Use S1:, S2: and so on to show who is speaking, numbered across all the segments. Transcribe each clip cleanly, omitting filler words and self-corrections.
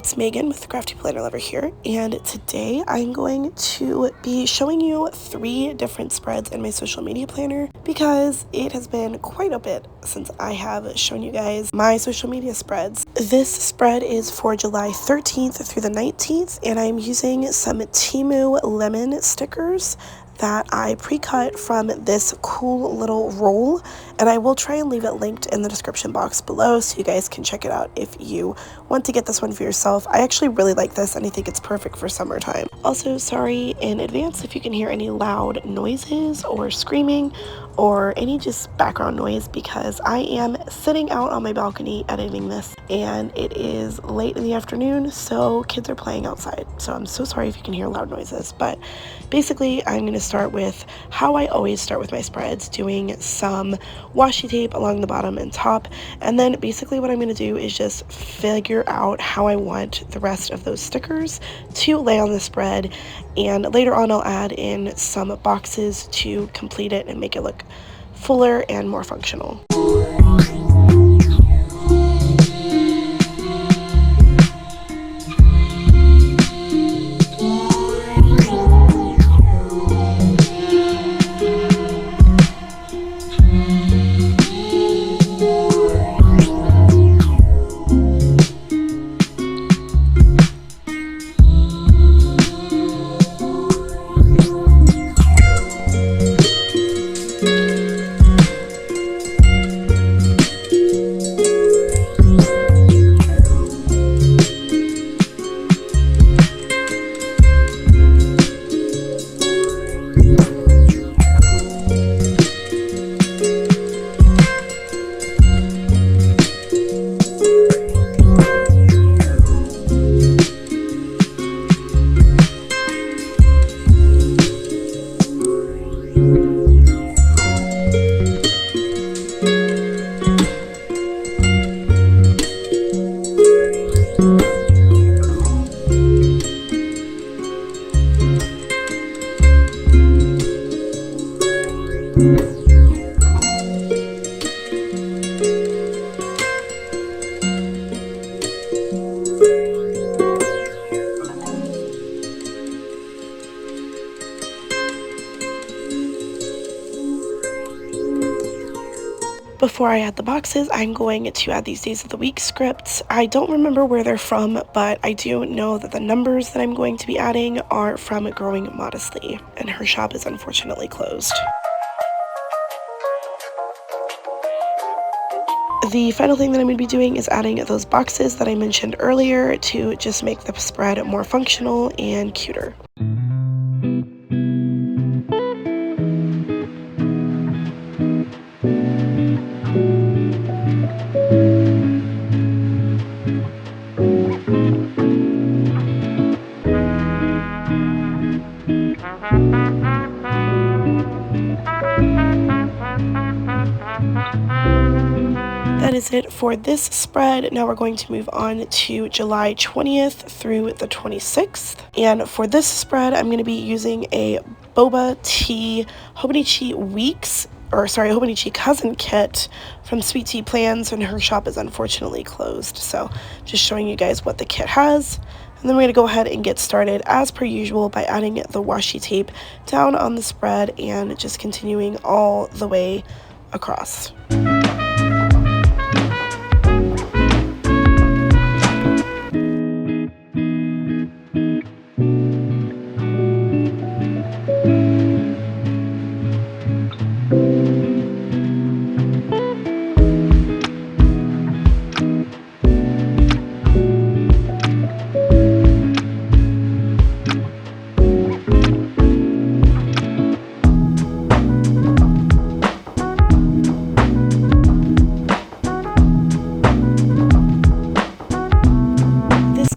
S1: it's Megan with CraftyPlannerLovR here, and today I'm going to be showing you 3 different spreads in my social media planner because it has been quite a bit since I have shown you guys my social media spreads. This spread is for July 13th through the 19th, and I'm using some Temu Lemon stickers that I pre-cut from this cool little roll, and I will try and leave it linked in the description box below so you guys can check it out if you want to get this one for yourself. I actually really like this and I think it's perfect for summertime. Also, sorry in advance if you can hear any loud noises or screaming or any just background noise because I am sitting out on my balcony editing this and it is late in the afternoon, so kids are playing outside. So I'm so sorry if you can hear loud noises, but basically I'm going to start with how I always start with my spreads, doing some washi tape along the bottom and top, and then basically what I'm going to do is just figure out how I want the rest of those stickers to lay on the spread, and later on I'll add in some boxes to complete it and make it look fuller and more functional. Before I add the boxes, I'm going to add these days of the week scripts. I don't remember where they're from, but I do know that the numbers that I'm going to be adding are from Growing Modestly, and her shop is unfortunately closed. The final thing that I'm going to be doing is adding those boxes that I mentioned earlier to just make the spread more functional and cuter. That is it for this spread. Now we're going to move on to July 20th through the 26th. And for this spread, I'm going to be using a Boba Tea hobonichi hobonichi cousin kit from SweetTPlans, and her shop is unfortunately closed. So just showing you guys what the kit has. And then we're going to go ahead and get started as per usual by adding the washi tape down on the spread and just continuing all the way across.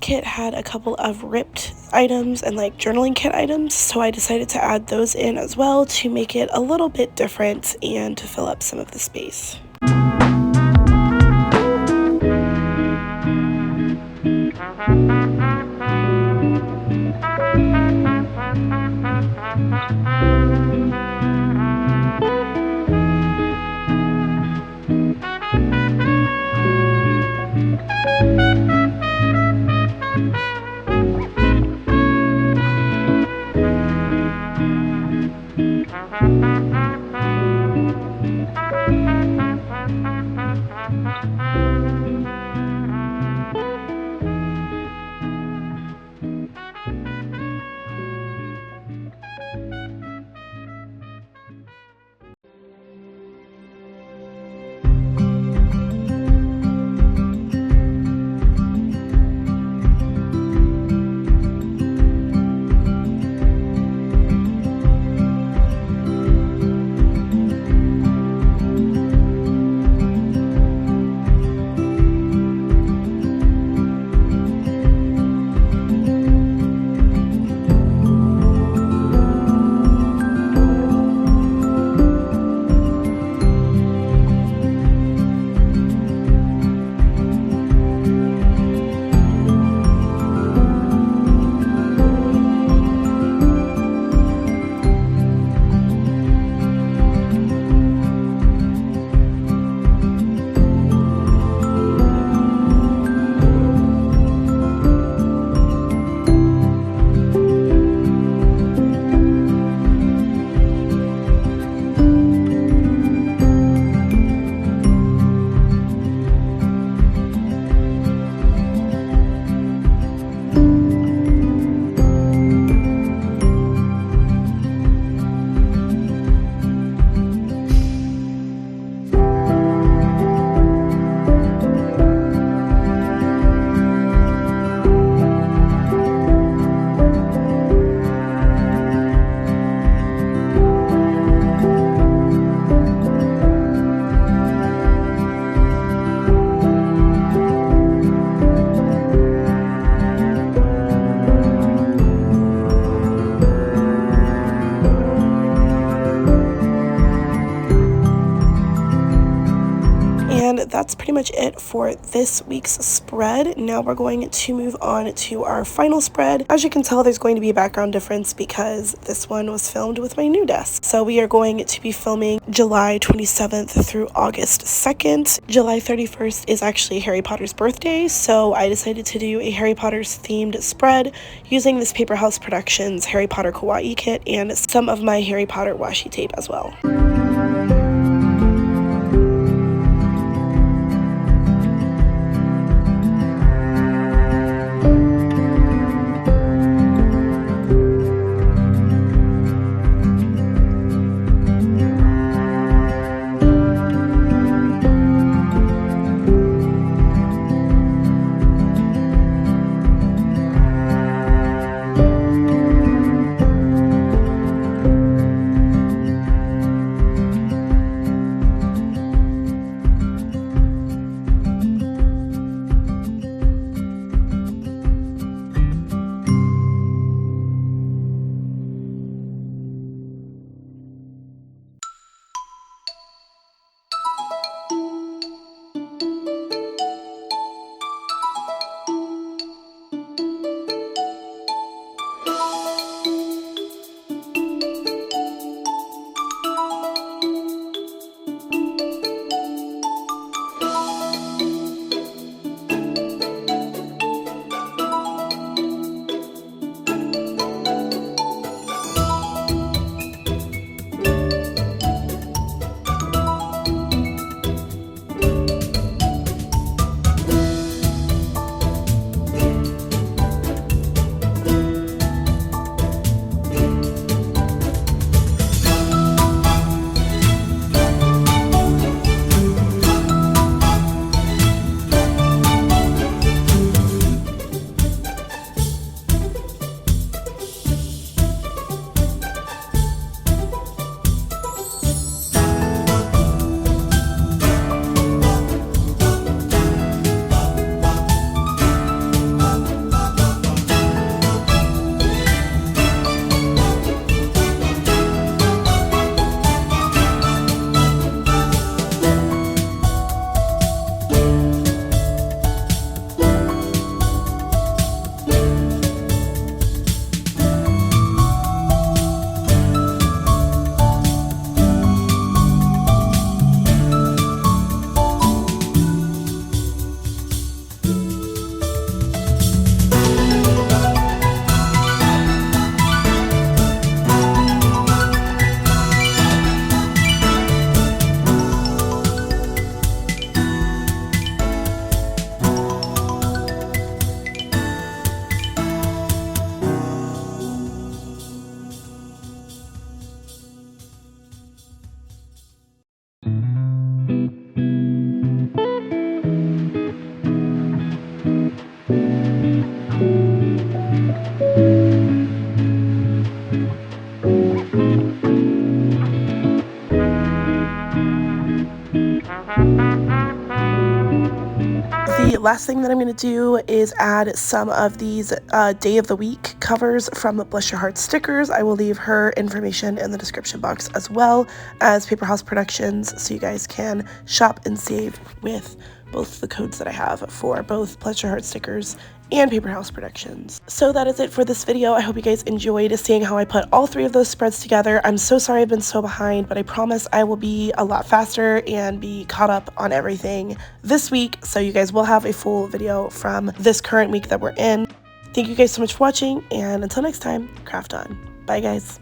S1: Kit had a couple of ripped items and like journaling kit items, so I decided to add those in as well to make it a little bit different and to fill up some of the space. much it for this week's spread. Now we're going to move on to our final spread. As you can tell, there's going to be a background difference because this one was filmed with my new desk. So we are going to be filming July 27th through August 2nd. July 31st is actually Harry Potter's birthday, so I decided to do a Harry Potter's themed spread using this PaperHouseProductions Harry Potter Kawaii kit and some of my Harry Potter washi tape as well. The last thing that I'm going to do is add some of these day of the week covers from BlessUrHeartStickers. I will leave her information in the description box as well as PaperHouseProductions so you guys can shop and save with both the codes that I have for both BlessUrHeartStickers and PaperHouseProductions. So that is it for this video. I hope you guys enjoyed seeing how I put all three of those spreads together. I'm so sorry I've been so behind, but I promise I will be a lot faster and be caught up on everything this week, so you guys will have a full video from this current week that we're in. Thank you guys so much for watching, and until next time, craft on. Bye guys.